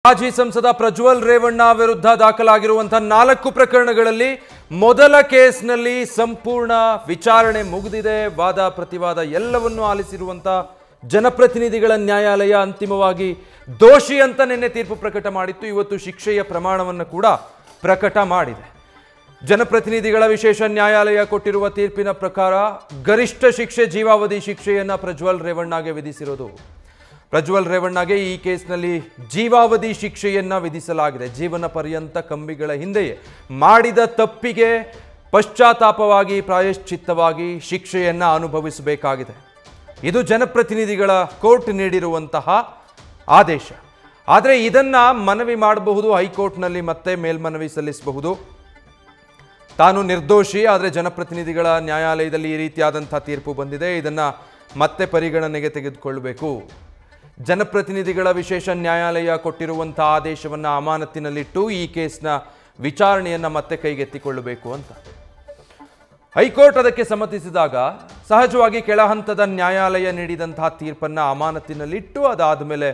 ಮಾಜಿ ಸಂಸದ ಪ್ರಜ್ವಲ್ ರೇವಣ್ಣ ವಿರುದ್ಧ ದಾಖಲಾಗಿರುವಂತಹ 4 ಪ್ರಕರಣಗಳಲ್ಲಿ ಮೊದಲ ಕೇಸ್ನಲ್ಲಿ ಸಂಪೂರ್ಣ ವಿಚಾರಣೆ ಮುಗಿದಿದೆ. ವಾದ ಪ್ರತಿವಾದ ಎಲ್ಲವನ್ನೂ ಆಲಿಸಿರುವಂತಹ ಜನಪ್ರತಿನಿಧಿಗಳ ನ್ಯಾಯಾಲಯ ಅಂತಿಮವಾಗಿ ದೋಷಿ ಅಂತ ನಿನ್ನೆ ತೀರ್ಪು ಪ್ರಕಟ ಮಾಡಿತ್ತು. ಇವತ್ತು ಶಿಕ್ಷೆಯ ಪ್ರಮಾಣವನ್ನು ಕೂಡ ಪ್ರಕಟ ಮಾಡಿದೆ. ಜನಪ್ರತಿನಿಧಿಗಳ ವಿಶೇಷ ನ್ಯಾಯಾಲಯ ಕೊಟ್ಟಿರುವ ತೀರ್ಪಿನ ಪ್ರಕಾರ ಗರಿಷ್ಠ ಶಿಕ್ಷೆ ಜೀವಾವಧಿ ಶಿಕ್ಷೆಯನ್ನು ಪ್ರಜ್ವಲ್ ರೇವಣ್ಣಗೆ ವಿಧಿಸಿರೋದು. ಪ್ರಜ್ವಲ್ ರೇವಣ್ಣಗೆ ಈ ಕೇಸ್ನಲ್ಲಿ ಜೀವಾವಧಿ ಶಿಕ್ಷೆಯನ್ನು ವಿಧಿಸಲಾಗಿದೆ. ಜೀವನ ಪರ್ಯಂತ ಕಂಬಿಗಳ ಹಿಂದೆಯೇ ಮಾಡಿದ ತಪ್ಪಿಗೆ ಪಶ್ಚಾತ್ತಾಪವಾಗಿ ಪ್ರಾಯಶ್ಚಿತ್ತವಾಗಿ ಶಿಕ್ಷೆಯನ್ನು ಅನುಭವಿಸಬೇಕಾಗಿದೆ. ಇದು ಜನಪ್ರತಿನಿಧಿಗಳ ಕೋರ್ಟ್ ನೀಡಿರುವಂತಹ ಆದೇಶ. ಆದರೆ ಇದನ್ನು ಮನವಿ ಮಾಡಬಹುದು, ಹೈಕೋರ್ಟ್ನಲ್ಲಿ ಮತ್ತೆ ಮೇಲ್ಮನವಿ ಸಲ್ಲಿಸಬಹುದು. ತಾನು ನಿರ್ದೋಷಿ, ಆದರೆ ಜನಪ್ರತಿನಿಧಿಗಳ ನ್ಯಾಯಾಲಯದಲ್ಲಿ ಈ ರೀತಿಯಾದಂಥ ತೀರ್ಪು ಬಂದಿದೆ, ಇದನ್ನು ಮತ್ತೆ ಪರಿಗಣನೆಗೆ ತೆಗೆದುಕೊಳ್ಳಬೇಕು. ಜನಪ್ರತಿನಿಧಿಗಳ ವಿಶೇಷ ನ್ಯಾಯಾಲಯ ಕೊಟ್ಟಿರುವಂಥ ಆದೇಶವನ್ನು ಅಮಾನತಿನಲ್ಲಿಟ್ಟು ಈ ಕೇಸ್ನ ವಿಚಾರಣೆಯನ್ನು ಮತ್ತೆ ಕೈಗೆತ್ತಿಕೊಳ್ಳಬೇಕು ಅಂತ ಹೈಕೋರ್ಟ್ ಅದಕ್ಕೆ ಸಮ್ಮತಿಸಿದಾಗ ಸಹಜವಾಗಿ ಕೆಳಹಂತದ ನ್ಯಾಯಾಲಯ ನೀಡಿದಂತಹ ತೀರ್ಪನ್ನು ಅಮಾನತಿನಲ್ಲಿಟ್ಟು ಅದಾದ ಮೇಲೆ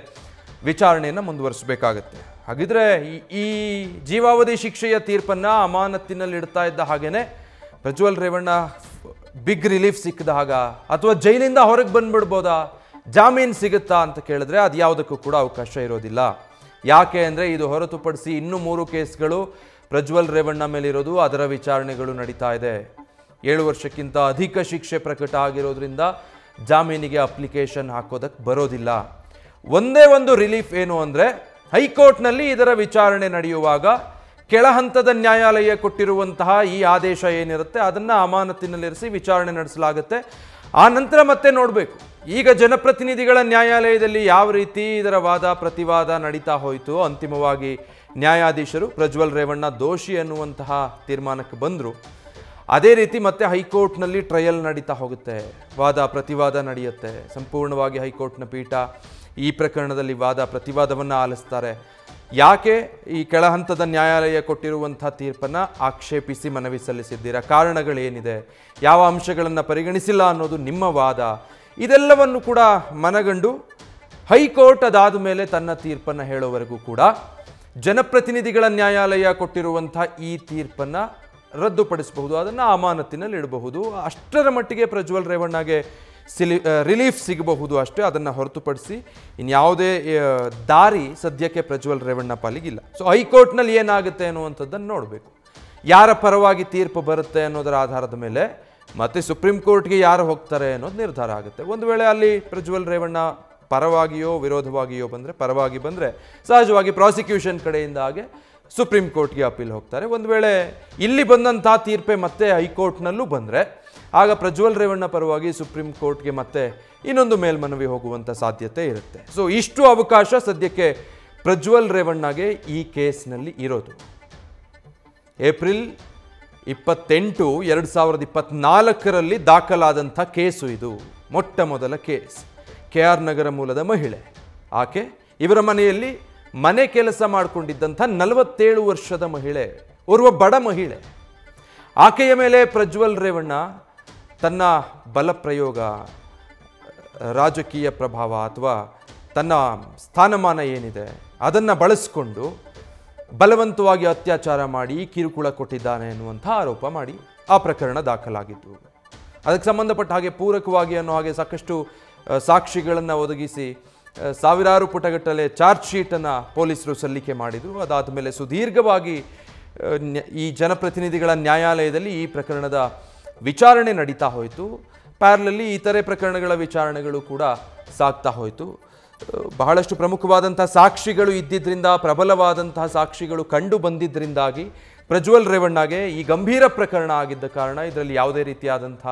ವಿಚಾರಣೆಯನ್ನು ಮುಂದುವರಿಸಬೇಕಾಗತ್ತೆ. ಹಾಗಿದ್ರೆ ಈ ಜೀವಾವಧಿ ಶಿಕ್ಷೆಯ ತೀರ್ಪನ್ನು ಅಮಾನತಿನಲ್ಲಿಡ್ತಾ ಇದ್ದ ಹಾಗೇನೆ ಪ್ರಜ್ವಲ್ ರೇವಣ್ಣ ಬಿಗ್ ರಿಲೀಫ್ ಸಿಕ್ಕಿದ ಹಾಗ ಅಥವಾ ಜೈಲಿಂದ ಹೊರಗೆ ಬಂದ್ಬಿಡ್ಬೋದಾ, ಜಾಮೀನು ಸಿಗುತ್ತಾ ಅಂತ ಕೇಳಿದ್ರೆ ಅದು ಯಾವುದಕ್ಕೂ ಕೂಡ ಅವಕಾಶ ಇರೋದಿಲ್ಲ. ಯಾಕೆ ಅಂದರೆ ಇದು ಹೊರತುಪಡಿಸಿ ಇನ್ನೂ 3 ಕೇಸ್ಗಳು ಪ್ರಜ್ವಲ್ ರೇವಣ್ಣ ಮೇಲಿರೋದು, ಅದರ ವಿಚಾರಣೆಗಳು ನಡೀತಾ ಇದೆ. 7 ವರ್ಷಕ್ಕಿಂತ ಅಧಿಕ ಶಿಕ್ಷೆ ಪ್ರಕಟ ಆಗಿರೋದ್ರಿಂದ ಜಾಮೀನಿಗೆ ಅಪ್ಲಿಕೇಶನ್ ಹಾಕೋದಕ್ಕೆ ಬರೋದಿಲ್ಲ. ಒಂದೇ ಒಂದು ರಿಲೀಫ್ ಏನು ಅಂದರೆ ಹೈಕೋರ್ಟ್ನಲ್ಲಿ ಇದರ ವಿಚಾರಣೆ ನಡೆಯುವಾಗ ಕೆಳಹಂತದ ನ್ಯಾಯಾಲಯ ಕೊಟ್ಟಿರುವಂತಹ ಈ ಆದೇಶ ಏನಿರುತ್ತೆ ಅದನ್ನು ಅಮಾನತಿನಲ್ಲಿರಿಸಿ ವಿಚಾರಣೆ ನಡೆಸಲಾಗುತ್ತೆ. ಆ ನಂತರ ಮತ್ತೆ ನೋಡಬೇಕು. ಈಗ ಜನಪ್ರತಿನಿಧಿಗಳ ನ್ಯಾಯಾಲಯದಲ್ಲಿ ಯಾವ ರೀತಿ ಇದರ ವಾದ ಪ್ರತಿವಾದ ನಡೀತಾ ಹೋಯಿತು, ಅಂತಿಮವಾಗಿ ನ್ಯಾಯಾಧೀಶರು ಪ್ರಜ್ವಲ್ ರೇವಣ್ಣ ದೋಷಿ ಅನ್ನುವಂತಹ ತೀರ್ಮಾನಕ್ಕೆ ಬಂದರು. ಅದೇ ರೀತಿ ಮತ್ತೆ ಹೈಕೋರ್ಟ್ನಲ್ಲಿ ಟ್ರಯಲ್ ನಡೀತಾ ಹೋಗುತ್ತೆ, ವಾದ ಪ್ರತಿವಾದ ನಡೆಯುತ್ತೆ. ಸಂಪೂರ್ಣವಾಗಿ ಹೈಕೋರ್ಟ್ನ ಪೀಠ ಈ ಪ್ರಕರಣದಲ್ಲಿ ವಾದ ಪ್ರತಿವಾದವನ್ನು ಆಲಿಸ್ತಾರೆ. ಯಾಕೆ ಈ ಕೆಳಹಂತದ ನ್ಯಾಯಾಲಯ ಕೊಟ್ಟಿರುವಂಥ ತೀರ್ಪನ್ನು ಆಕ್ಷೇಪಿಸಿ ಮನವಿ ಸಲ್ಲಿಸಿದ್ದೀರಾ, ಕಾರಣಗಳೇನಿದೆ, ಯಾವ ಅಂಶಗಳನ್ನು ಪರಿಗಣಿಸಿಲ್ಲ ಅನ್ನೋದು ನಿಮ್ಮ ವಾದ, ಇದೆಲ್ಲವನ್ನು ಕೂಡ ಮನಗಂಡು ಹೈಕೋರ್ಟ್ ಅದಾದ ಮೇಲೆ ತನ್ನ ತೀರ್ಪನ್ನು ಹೇಳೋವರೆಗೂ ಕೂಡ ಜನಪ್ರತಿನಿಧಿಗಳ ನ್ಯಾಯಾಲಯ ಕೊಟ್ಟಿರುವಂಥ ಈ ತೀರ್ಪನ್ನು ರದ್ದುಪಡಿಸಬಹುದು, ಅದನ್ನು ಅಮಾನತಿನಲ್ಲಿ ಇಡಬಹುದು. ಅಷ್ಟರ ಮಟ್ಟಿಗೆ ಪ್ರಜ್ವಲ್ ರೇವಣ್ಣಗೆ ರಿಲೀಫ್ ಸಿಗಬಹುದು ಅಷ್ಟೇ. ಅದನ್ನು ಹೊರತುಪಡಿಸಿ ಇನ್ಯಾವುದೇ ದಾರಿ ಸದ್ಯಕ್ಕೆ ಪ್ರಜ್ವಲ್ ರೇವಣ್ಣ ಪಾಲಿಗಿಲ್ಲ. ಸೊ ಹೈಕೋರ್ಟ್ನಲ್ಲಿ ಏನಾಗುತ್ತೆ ಅನ್ನುವಂಥದ್ದನ್ನು ನೋಡಬೇಕು. ಯಾರ ಪರವಾಗಿ ತೀರ್ಪು ಬರುತ್ತೆ ಅನ್ನೋದರ ಆಧಾರದ ಮೇಲೆ ಮತ್ತೆ ಸುಪ್ರೀಂ ಕೋರ್ಟ್ಗೆ ಯಾರು ಹೋಗ್ತಾರೆ ಅನ್ನೋದು ನಿರ್ಧಾರ ಆಗುತ್ತೆ. ಒಂದು ವೇಳೆ ಅಲ್ಲಿ ಪ್ರಜ್ವಲ್ ರೇವಣ್ಣ ಪರವಾಗಿಯೋ ವಿರೋಧವಾಗಿಯೋ ಬಂದರೆ, ಪರವಾಗಿ ಬಂದರೆ ಸಹಜವಾಗಿ ಪ್ರಾಸಿಕ್ಯೂಷನ್ ಕಡೆಯಿಂದ ಹಾಗೆ ಸುಪ್ರೀಂ ಕೋರ್ಟ್ಗೆ ಅಪೀಲ್ ಹೋಗ್ತಾರೆ. ಒಂದು ವೇಳೆ ಇಲ್ಲಿ ಬಂದಂಥ ತೀರ್ಪೆ ಮತ್ತೆ ಹೈಕೋರ್ಟ್ನಲ್ಲೂ ಬಂದರೆ ಆಗ ಪ್ರಜ್ವಲ್ ರೇವಣ್ಣ ಪರವಾಗಿ ಸುಪ್ರೀಂ ಕೋರ್ಟ್ಗೆ ಮತ್ತೆ ಇನ್ನೊಂದು ಮೇಲ್ಮನವಿ ಹೋಗುವಂಥ ಸಾಧ್ಯತೆ ಇರುತ್ತೆ. ಸೊ ಇಷ್ಟು ಅವಕಾಶ ಸದ್ಯಕ್ಕೆ ಪ್ರಜ್ವಲ್ ರೇವಣ್ಣಗೆ ಈ ಕೇಸ್ನಲ್ಲಿ ಇರೋದು. ಏಪ್ರಿಲ್ 28, 2024ರಲ್ಲಿ ದಾಖಲಾದಂಥ ಕೇಸು ಇದು. ಮೊಟ್ಟ ಮೊದಲ ಕೇಸ್. KR ನಗರ ಮೂಲದ ಮಹಿಳೆ. ಆಕೆ ಇವರ ಮನೆಯಲ್ಲಿ ಮನೆ ಕೆಲಸ ಮಾಡಿಕೊಂಡಿದ್ದಂಥ 47 ವರ್ಷದ ಮಹಿಳೆ, ಓರ್ವ ಬಡ ಮಹಿಳೆ. ಆಕೆಯ ಮೇಲೆ ಪ್ರಜ್ವಲ್ ರೇವಣ್ಣ ತನ್ನ ಬಲಪ್ರಯೋಗ, ರಾಜಕೀಯ ಪ್ರಭಾವ ಅಥವಾ ತನ್ನ ಸ್ಥಾನಮಾನ ಏನಿದೆ ಅದನ್ನು ಬಳಸಿಕೊಂಡು ಬಲವಂತವಾಗಿ ಅತ್ಯಾಚಾರ ಮಾಡಿ ಕಿರುಕುಳ ಕೊಟ್ಟಿದ್ದಾನೆ ಎನ್ನುವಂಥ ಆರೋಪ ಮಾಡಿ ಆ ಪ್ರಕರಣ ದಾಖಲಾಗಿತ್ತು. ಅದಕ್ಕೆ ಸಂಬಂಧಪಟ್ಟ ಹಾಗೆ ಪೂರಕವಾಗಿ ಅನ್ನೋ ಹಾಗೆ ಸಾಕಷ್ಟು ಸಾಕ್ಷಿಗಳನ್ನು ಒದಗಿಸಿ ಸಾವಿರಾರು ಪುಟಗಟ್ಟಲೆ ಚಾರ್ಜ್ ಶೀಟನ್ನು ಪೊಲೀಸರು ಸಲ್ಲಿಕೆ ಮಾಡಿದರು. ಅದಾದ ಮೇಲೆ ಸುದೀರ್ಘವಾಗಿ ಈ ಜನಪ್ರತಿನಿಧಿಗಳ ನ್ಯಾಯಾಲಯದಲ್ಲಿ ಈ ಪ್ರಕರಣದ ವಿಚಾರಣೆ ನಡೀತಾ ಹೋಯಿತು. ಪ್ಯಾರಲಲ್ಲಿ ಇತರೆ ಪ್ರಕರಣಗಳ ವಿಚಾರಣೆಗಳು ಕೂಡ ಸಾಗ್ತಾ ಹೋಯಿತು. ಬಹಳಷ್ಟು ಪ್ರಮುಖವಾದಂಥ ಸಾಕ್ಷಿಗಳು ಇದ್ದಿದ್ದರಿಂದ, ಪ್ರಬಲವಾದಂತಹ ಸಾಕ್ಷಿಗಳು ಕಂಡು ಬಂದಿದ್ದರಿಂದಾಗಿ ಪ್ರಜ್ವಲ್ ರೇವಣ್ಣಗೆ ಈ ಗಂಭೀರ ಪ್ರಕರಣ ಆಗಿದ್ದ ಕಾರಣ ಇದರಲ್ಲಿ ಯಾವುದೇ ರೀತಿಯಾದಂಥ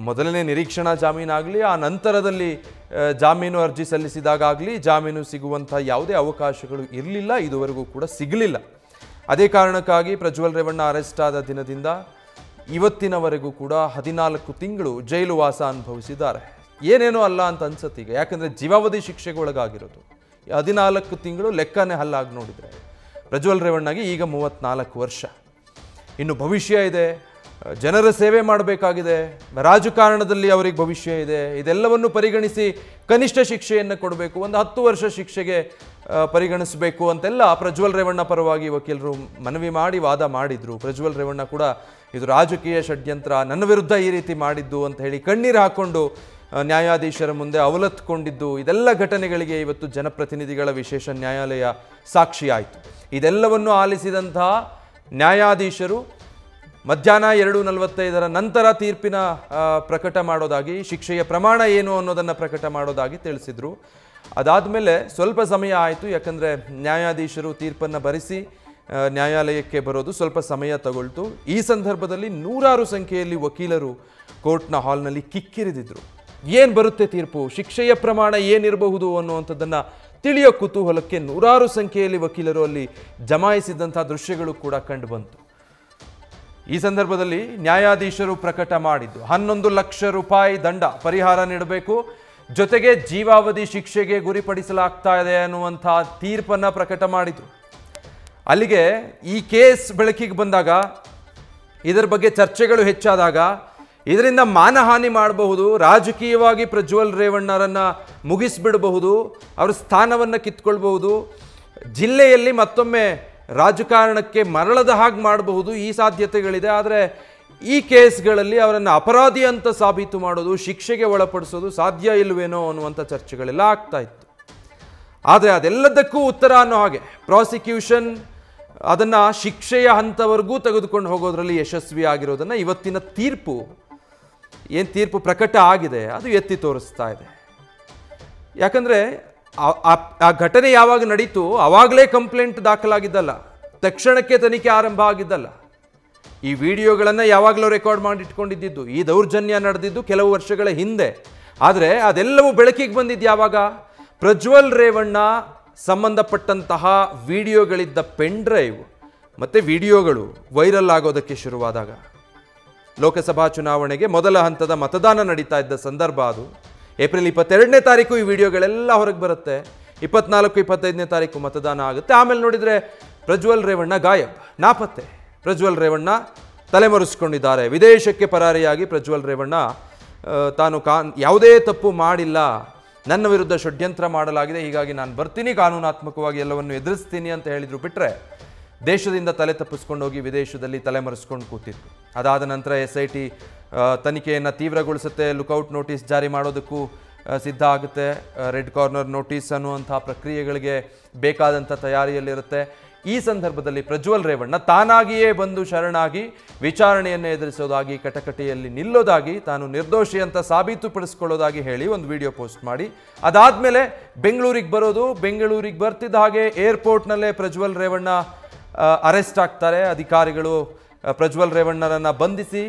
ಮೊದಲನೇ ನಿರೀಕ್ಷಣಾ ಜಾಮೀನಾಗಲಿ, ಆ ನಂತರದಲ್ಲಿ ಜಾಮೀನು ಅರ್ಜಿ ಸಲ್ಲಿಸಿದಾಗಲಿ ಜಾಮೀನು ಸಿಗುವಂಥ ಯಾವುದೇ ಅವಕಾಶಗಳು ಇರಲಿಲ್ಲ, ಇದುವರೆಗೂ ಕೂಡ ಸಿಗಲಿಲ್ಲ. ಅದೇ ಕಾರಣಕ್ಕಾಗಿ ಪ್ರಜ್ವಲ್ ರೇವಣ್ಣ ಅರೆಸ್ಟ್ ಆದ ದಿನದಿಂದ ಇವತ್ತಿನವರೆಗೂ ಕೂಡ 14 ತಿಂಗಳು ಜೈಲು ವಾಸ ಅನುಭವಿಸಿದ್ದಾರೆ. ಏನೇನೋ ಅಲ್ಲ ಅಂತ ಅನ್ಸುತ್ತೆ ಈಗ, ಯಾಕಂದರೆ ಜೀವಾವಧಿ ಶಿಕ್ಷೆಗೆ ಒಳಗಾಗಿರೋದು 14 ತಿಂಗಳು ಲೆಕ್ಕನೇ ಹಲ್ಲಾಗಿ ನೋಡಿದರೆ ಪ್ರಜ್ವಲ್ ರೇವಣ್ಣಗೆ ಈಗ 34 ವರ್ಷ. ಇನ್ನು ಭವಿಷ್ಯ ಇದೆ, ಜನರ ಸೇವೆ ಮಾಡಬೇಕಾಗಿದೆ, ರಾಜಕಾರಣದಲ್ಲಿ ಅವರಿಗೆ ಭವಿಷ್ಯ ಇದೆ, ಇದೆಲ್ಲವನ್ನು ಪರಿಗಣಿಸಿ ಕನಿಷ್ಠ ಶಿಕ್ಷೆಯನ್ನು ಕೊಡಬೇಕು, ಒಂದು 10 ವರ್ಷ ಶಿಕ್ಷೆಗೆ ಪರಿಗಣಿಸಬೇಕು ಅಂತೆಲ್ಲ ಪ್ರಜ್ವಲ್ ರೇವಣ್ಣ ಪರವಾಗಿ ವಕೀಲರು ಮನವಿ ಮಾಡಿ ವಾದ ಮಾಡಿದರು. ಪ್ರಜ್ವಲ್ ರೇವಣ್ಣ ಕೂಡ ಇದು ರಾಜಕೀಯ ಷಡ್ಯಂತ್ರ, ನನ್ನ ವಿರುದ್ಧ ಈ ರೀತಿ ಮಾಡಿದ್ದು ಅಂತ ಹೇಳಿ ಕಣ್ಣೀರು ಹಾಕ್ಕೊಂಡು ನ್ಯಾಯಾಧೀಶರ ಮುಂದೆ ಅವಲತ್ಕೊಂಡಿದ್ದು, ಇದೆಲ್ಲ ಘಟನೆಗಳಿಗೆ ಇವತ್ತು ಜನಪ್ರತಿನಿಧಿಗಳ ವಿಶೇಷ ನ್ಯಾಯಾಲಯ ಸಾಕ್ಷಿಯಾಯಿತು. ಇದೆಲ್ಲವನ್ನು ಆಲಿಸಿದಂತಹ ನ್ಯಾಯಾಧೀಶರು ಮಧ್ಯಾಹ್ನ 2:45 ನಂತರ ತೀರ್ಪಿನ ಪ್ರಕಟ ಮಾಡೋದಾಗಿ, ಶಿಕ್ಷೆಯ ಪ್ರಮಾಣ ಏನು ಅನ್ನೋದನ್ನು ಪ್ರಕಟ ಮಾಡೋದಾಗಿ ತಿಳಿಸಿದರು. ಅದಾದಮೇಲೆ ಸ್ವಲ್ಪ ಸಮಯ ಆಯಿತು, ಯಾಕಂದರೆ ನ್ಯಾಯಾಧೀಶರು ತೀರ್ಪನ್ನು ಬರೆಸಿ ನ್ಯಾಯಾಲಯಕ್ಕೆ ಬರೋದು ಸ್ವಲ್ಪ ಸಮಯ ತಗೊಳ್ತು. ಈ ಸಂದರ್ಭದಲ್ಲಿ ನೂರಾರು ಸಂಖ್ಯೆಯಲ್ಲಿ ವಕೀಲರು ಕೋರ್ಟ್ನ ಹಾಲ್ನಲ್ಲಿ ಕಿಕ್ಕಿರಿದಿದ್ರು. ಏನು ಬರುತ್ತೆ ತೀರ್ಪು, ಶಿಕ್ಷೆಯ ಪ್ರಮಾಣ ಏನಿರಬಹುದು ಅನ್ನುವಂಥದ್ದನ್ನು ತಿಳಿಯೋ ಕುತೂಹಲಕ್ಕೆ ನೂರಾರು ಸಂಖ್ಯೆಯಲ್ಲಿ ವಕೀಲರು ಅಲ್ಲಿ ಜಮಾಯಿಸಿದಂಥ ದೃಶ್ಯಗಳು ಕೂಡ ಕಂಡು ಬಂತು. ಈ ಸಂದರ್ಭದಲ್ಲಿ ನ್ಯಾಯಾಧೀಶರು ಪ್ರಕಟ ಮಾಡಿದ್ದು 11 ಲಕ್ಷ ರೂಪಾಯಿ ದಂಡ ಪರಿಹಾರ ನೀಡಬೇಕು, ಜೊತೆಗೆ ಜೀವಾವಧಿ ಶಿಕ್ಷೆಗೆ ಗುರಿಪಡಿಸಲಾಗ್ತಾ ಇದೆ ಅನ್ನುವಂಥ ತೀರ್ಪನ್ನು ಪ್ರಕಟ ಮಾಡಿದರು. ಅಲ್ಲಿಗೆ ಈ ಕೇಸ್ ಬೆಳಕಿಗೆ ಬಂದಾಗ, ಇದರ ಬಗ್ಗೆ ಚರ್ಚೆಗಳು ಹೆಚ್ಚಾದಾಗ, ಇದರಿಂದ ಮಾನಹಾನಿ ಮಾಡಬಹುದು, ರಾಜಕೀಯವಾಗಿ ಪ್ರಜ್ವಲ್ ರೇವಣ್ಣರನ್ನು ಮುಗಿಸ್ಬಿಡಬಹುದು, ಅವರ ಸ್ಥಾನವನ್ನು ಕಿತ್ಕೊಳ್ಬಹುದು, ಜಿಲ್ಲೆಯಲ್ಲಿ ಮತ್ತೊಮ್ಮೆ ರಾಜಕಾರಣಕ್ಕೆ ಮರಳದ ಹಾಗೆ ಮಾಡಬಹುದು, ಈ ಸಾಧ್ಯತೆಗಳಿದೆ. ಆದರೆ ಈ ಕೇಸ್ಗಳಲ್ಲಿ ಅವರನ್ನು ಅಪರಾಧಿ ಅಂತ ಸಾಬೀತು ಮಾಡೋದು, ಶಿಕ್ಷೆಗೆ ಒಳಪಡಿಸೋದು ಸಾಧ್ಯ ಇಲ್ವೇನೋ ಅನ್ನುವಂಥ ಚರ್ಚೆಗಳೆಲ್ಲ ಆಗ್ತಾ ಇತ್ತು. ಆದರೆ ಅದೆಲ್ಲದಕ್ಕೂ ಉತ್ತರ ಅನ್ನೋ ಹಾಗೆ ಪ್ರಾಸಿಕ್ಯೂಷನ್ ಅದನ್ನು ಶಿಕ್ಷೆಯ ಹಂತವರೆಗೂ ತೆಗೆದುಕೊಂಡು ಹೋಗೋದ್ರಲ್ಲಿ ಯಶಸ್ವಿ ಆಗಿರೋದನ್ನು ಇವತ್ತಿನ ತೀರ್ಪು, ಏನು ತೀರ್ಪು ಪ್ರಕಟ ಆಗಿದೆ ಅದು ಎತ್ತಿ ತೋರಿಸ್ತಾ ಇದೆ. ಯಾಕಂದರೆ ಆ ಘಟನೆ ಯಾವಾಗ ನಡೀತು ಆವಾಗಲೇ ಕಂಪ್ಲೇಂಟ್ ದಾಖಲಾಗಿದ್ದಲ್ಲ, ತಕ್ಷಣಕ್ಕೆ ತನಿಖೆ ಆರಂಭ ಆಗಿದ್ದಲ್ಲ. ಈ ವಿಡಿಯೋಗಳನ್ನು ಯಾವಾಗಲೂ ರೆಕಾರ್ಡ್ ಮಾಡಿಟ್ಕೊಂಡಿದ್ದು, ಈ ದೌರ್ಜನ್ಯ ನಡೆದಿದ್ದು ಕೆಲವು ವರ್ಷಗಳ ಹಿಂದೆ. ಆದರೆ ಅದೆಲ್ಲವೂ ಬೆಳಕಿಗೆ ಬಂದಿದ್ದು ಯಾವಾಗ, ಪ್ರಜ್ವಲ್ ರೇವಣ್ಣ ಸಂಬಂಧಪಟ್ಟಂತಹ ವಿಡಿಯೋಗಳಿದ್ದ ಪೆನ್ ಡ್ರೈವ್ ಮತ್ತು ವಿಡಿಯೋಗಳು ವೈರಲ್ ಆಗೋದಕ್ಕೆ ಶುರುವಾದಾಗ, ಲೋಕಸಭಾ ಚುನಾವಣೆಗೆ ಮೊದಲ ಹಂತದ ಮತದಾನ ನಡೀತಾ ಇದ್ದ ಸಂದರ್ಭ ಅದು. ಏಪ್ರಿಲ್ 22ನೇ ತಾರೀಕು ಈ ವಿಡಿಯೋಗಳೆಲ್ಲ ಹೊರಗೆ ಬರುತ್ತೆ, 24, 25ನೇ ತಾರೀಕು ಮತದಾನ ಆಗುತ್ತೆ. ಆಮೇಲೆ ನೋಡಿದರೆ ಪ್ರಜ್ವಲ್ ರೇವಣ್ಣ ಗಾಯಬ್, ನಾಪತ್ತೆ. ಪ್ರಜ್ವಲ್ ರೇವಣ್ಣ ತಲೆಮರೆಸ್ಕೊಂಡಿದ್ದಾರೆ, ವಿದೇಶಕ್ಕೆ ಪರಾರಿಯಾಗಿ ಪ್ರಜ್ವಲ್ ರೇವಣ್ಣ ತಾನು ಯಾವುದೇ ತಪ್ಪು ಮಾಡಿಲ್ಲ, ನನ್ನ ವಿರುದ್ಧ ಷಡ್ಯಂತ್ರ ಮಾಡಲಾಗಿದೆ, ಹೀಗಾಗಿ ನಾನು ಬರ್ತೀನಿ, ಕಾನೂನಾತ್ಮಕವಾಗಿ ಎಲ್ಲವನ್ನು ಎದುರಿಸ್ತೀನಿ ಅಂತ ಹೇಳಿದ್ರು. ಬಿಟ್ಟರೆ ದೇಶದಿಂದ ತಲೆ ತಪ್ಪಿಸ್ಕೊಂಡೋಗಿ ವಿದೇಶದಲ್ಲಿ ತಲೆಮರೆಸ್ಕೊಂಡು ಕೂತಿದ್ರು. ಅದಾದ ನಂತರ SIT ತನಿಖೆಯನ್ನು ತೀವ್ರಗೊಳಿಸುತ್ತೆ, ಲುಕೌಟ್ ನೋಟಿಸ್ ಜಾರಿ ಮಾಡೋದಕ್ಕೂ ಸಿದ್ಧ ಆಗುತ್ತೆ, ರೆಡ್ ಕಾರ್ನರ್ ನೋಟಿಸ್ ಅನ್ನುವಂಥ ಪ್ರಕ್ರಿಯೆಗಳಿಗೆ ಬೇಕಾದಂಥ ತಯಾರಿಯಲ್ಲಿರುತ್ತೆ. ಈ ಸಂದರ್ಭದಲ್ಲಿ ಪ್ರಜ್ವಲ್ ರೇವಣ್ಣ ತಾನಾಗಿಯೇ ಬಂದು ಶರಣಾಗಿ ವಿಚಾರಣೆಯನ್ನು ಎದುರಿಸೋದಾಗಿ, ಕಟಕಟೆಯಲ್ಲಿ ನಿಲ್ಲೋದಾಗಿ, ತಾನು ನಿರ್ದೋಷಿ ಅಂತ ಸಾಬೀತುಪಡಿಸ್ಕೊಳ್ಳೋದಾಗಿ ಹೇಳಿ ಒಂದು ವಿಡಿಯೋ ಪೋಸ್ಟ್ ಮಾಡಿ, ಅದಾದಮೇಲೆ ಬೆಂಗಳೂರಿಗೆ ಬರೋದು. ಬೆಂಗಳೂರಿಗೆ ಬರ್ತಿದ್ದ ಹಾಗೆ ಏರ್ಪೋರ್ಟ್ನಲ್ಲೇ ಪ್ರಜ್ವಲ್ ರೇವಣ್ಣ ಅರೆಸ್ಟ್ ಆಗ್ತಾರೆ. ಅಧಿಕಾರಿಗಳು ಪ್ರಜ್ವಲ್ ರೇವಣ್ಣರನ್ನು ಬಂಧಿಸಿ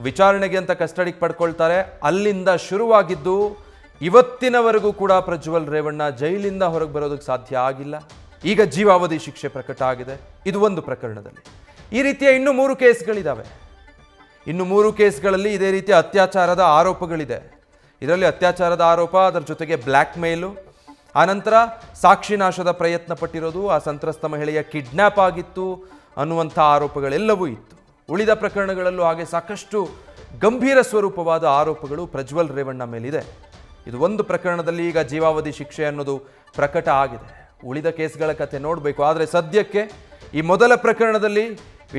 ವಿಚಾರಣೆಗೆ ಅಂತ ಕಸ್ಟಡಿಗೆ ಪಡ್ಕೊಳ್ತಾರೆ. ಅಲ್ಲಿಂದ ಶುರುವಾಗಿದ್ದು ಇವತ್ತಿನವರೆಗೂ ಕೂಡ ಪ್ರಜ್ವಲ್ ರೇವಣ್ಣ ಜೈಲಿಂದ ಹೊರಗೆ ಬರೋದಕ್ಕೆ ಸಾಧ್ಯ ಆಗಿಲ್ಲ. ಈಗ ಜೀವಾವಧಿ ಶಿಕ್ಷೆ ಪ್ರಕಟ ಆಗಿದೆ. ಇದು ಒಂದು ಪ್ರಕರಣದಲ್ಲಿ. ಈ ರೀತಿಯ ಇನ್ನೂ 3 ಕೇಸ್ಗಳಿದ್ದಾವೆ. ಇನ್ನು 3 ಕೇಸ್ಗಳಲ್ಲಿ ಇದೇ ರೀತಿಯ ಅತ್ಯಾಚಾರದ ಆರೋಪಗಳಿದೆ. ಇದರಲ್ಲಿ ಅತ್ಯಾಚಾರದ ಆರೋಪ, ಅದರ ಜೊತೆಗೆ ಬ್ಲ್ಯಾಕ್ ಮೇಲು, ಆನಂತರ ಸಾಕ್ಷಿ ನಾಶದ ಪ್ರಯತ್ನ ಪಟ್ಟಿರೋದು, ಆ ಸಂತ್ರಸ್ತ ಮಹಿಳೆಯ ಕಿಡ್ನ್ಯಾಪ್ ಆಗಿತ್ತು ಅನ್ನುವಂಥ ಆರೋಪಗಳೆಲ್ಲವೂ ಇತ್ತು. ಉಳಿದ ಪ್ರಕರಣಗಳಲ್ಲೂ ಹಾಗೆ ಸಾಕಷ್ಟು ಗಂಭೀರ ಸ್ವರೂಪವಾದ ಆರೋಪಗಳು ಪ್ರಜ್ವಲ್ ರೇವಣ್ಣ ಮೇಲಿದೆ. ಇದು ಒಂದು ಪ್ರಕರಣದಲ್ಲಿ ಈಗ ಜೀವಾವಧಿ ಶಿಕ್ಷೆ ಅನ್ನೋದು ಪ್ರಕಟ ಆಗಿದೆ. ಉಳಿದ ಕೇಸ್ಗಳ ಕಥೆ ನೋಡಬೇಕು. ಆದರೆ ಸದ್ಯಕ್ಕೆ ಈ ಮೊದಲ ಪ್ರಕರಣದಲ್ಲಿ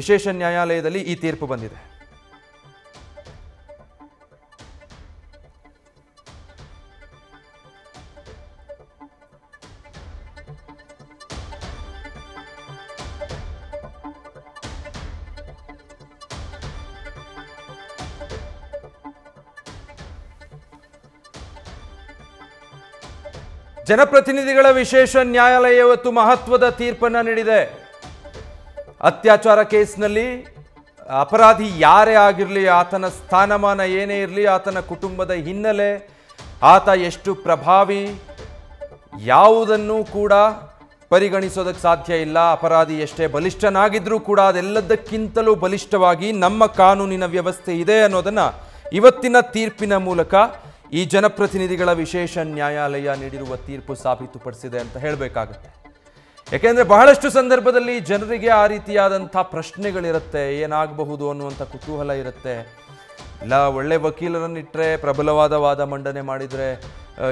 ವಿಶೇಷ ನ್ಯಾಯಾಲಯದಲ್ಲಿ ಈ ತೀರ್ಪು ಬಂದಿದೆ. ಜನಪ್ರತಿನಿಧಿಗಳ ವಿಶೇಷ ನ್ಯಾಯಾಲಯ ಇವತ್ತು ಮಹತ್ವದ ತೀರ್ಪನ್ನು ನೀಡಿದೆ. ಅತ್ಯಾಚಾರ ಕೇಸ್ನಲ್ಲಿ ಅಪರಾಧಿ ಯಾರೇ ಆಗಿರಲಿ, ಆತನ ಸ್ಥಾನಮಾನ ಏನೇ ಇರಲಿ, ಆತನ ಕುಟುಂಬದ ಹಿನ್ನೆಲೆ, ಆತ ಎಷ್ಟು ಪ್ರಭಾವಿ, ಯಾವುದನ್ನು ಕೂಡ ಪರಿಗಣಿಸೋದಕ್ಕೆ ಸಾಧ್ಯ ಇಲ್ಲ. ಅಪರಾಧಿ ಎಷ್ಟೇ ಬಲಿಷ್ಠನಾಗಿದ್ರೂ ಕೂಡ ಅದೆಲ್ಲದಕ್ಕಿಂತಲೂ ಬಲಿಷ್ಠವಾಗಿ ನಮ್ಮ ಕಾನೂನಿನ ವ್ಯವಸ್ಥೆ ಇದೆ ಅನ್ನೋದನ್ನು ಇವತ್ತಿನ ತೀರ್ಪಿನ ಮೂಲಕ ಈ ಜನಪ್ರತಿನಿಧಿಗಳ ವಿಶೇಷ ನ್ಯಾಯಾಲಯ ನೀಡಿರುವ ತೀರ್ಪು ಸಾಬೀತುಪಡಿಸಿದೆ ಅಂತ ಹೇಳಬೇಕಾಗುತ್ತೆ. ಯಾಕೆಂದರೆ ಬಹಳಷ್ಟು ಸಂದರ್ಭದಲ್ಲಿ ಜನರಿಗೆ ಆ ರೀತಿಯಾದಂಥ ಪ್ರಶ್ನೆಗಳಿರುತ್ತೆ, ಏನಾಗಬಹುದು ಅನ್ನುವಂಥ ಕುತೂಹಲ ಇರುತ್ತೆ. ಇಲ್ಲ ಒಳ್ಳೆ ವಕೀಲರನ್ನಿಟ್ಟರೆ ಪ್ರಬಲವಾದ ವಾದ ಮಂಡನೆ ಮಾಡಿದರೆ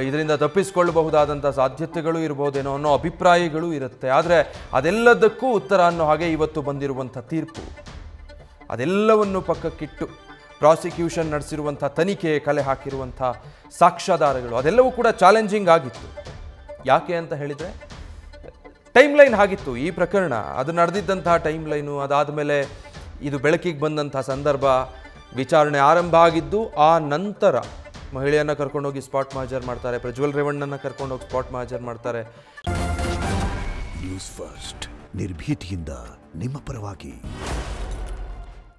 ಇದರಿಂದ ತಪ್ಪಿಸಿಕೊಳ್ಳಬಹುದಾದಂಥ ಸಾಧ್ಯತೆಗಳು ಇರ್ಬೋದೇನೋ ಅನ್ನೋ ಅಭಿಪ್ರಾಯಗಳು ಇರುತ್ತೆ. ಆದರೆ ಅದೆಲ್ಲದಕ್ಕೂ ಉತ್ತರ ಅನ್ನೋ ಹಾಗೆ ಇವತ್ತು ಬಂದಿರುವಂಥ ತೀರ್ಪು, ಅದೆಲ್ಲವನ್ನು ಪಕ್ಕಕ್ಕಿಟ್ಟು ಪ್ರಾಸಿಕ್ಯೂಷನ್ ನಡೆಸಿರುವಂಥ ತನಿಖೆ, ಕಲೆ ಹಾಕಿರುವಂಥ ಸಾಕ್ಷ್ಯಾಧಾರಗಳು ಅದೆಲ್ಲವೂ ಕೂಡ ಚಾಲೆಂಜಿಂಗ್ ಆಗಿತ್ತು. ಯಾಕೆ ಅಂತ ಹೇಳಿದರೆ ಟೈಮ್ ಲೈನ್ ಆಗಿತ್ತು ಈ ಪ್ರಕರಣ. ಅದು ನಡೆದಿದ್ದಂತಹ ಟೈಮ್ ಲೈನು, ಅದಾದ ಮೇಲೆ ಇದು ಬೆಳಕಿಗೆ ಬಂದಂಥ ಸಂದರ್ಭ, ವಿಚಾರಣೆ ಆರಂಭ ಆಗಿದ್ದು ಆ ನಂತರ ಮಹಿಳೆಯನ್ನು ಕರ್ಕೊಂಡೋಗಿ ಸ್ಪಾಟ್ ಮಹಜರ್ ಮಾಡ್ತಾರೆ, ಪ್ರಜ್ವಲ್ ರೇವಣ್ಣನ ಕರ್ಕೊಂಡೋಗಿ ಸ್ಪಾಟ್ ಮಹಜರ್ ಮಾಡ್ತಾರೆ. ನ್ಯೂಸ್ ಫಸ್ಟ್ ನಿರ್ಭೀತಿಯಿಂದ ನಿಮ್ಮ ಪರವಾಗಿ.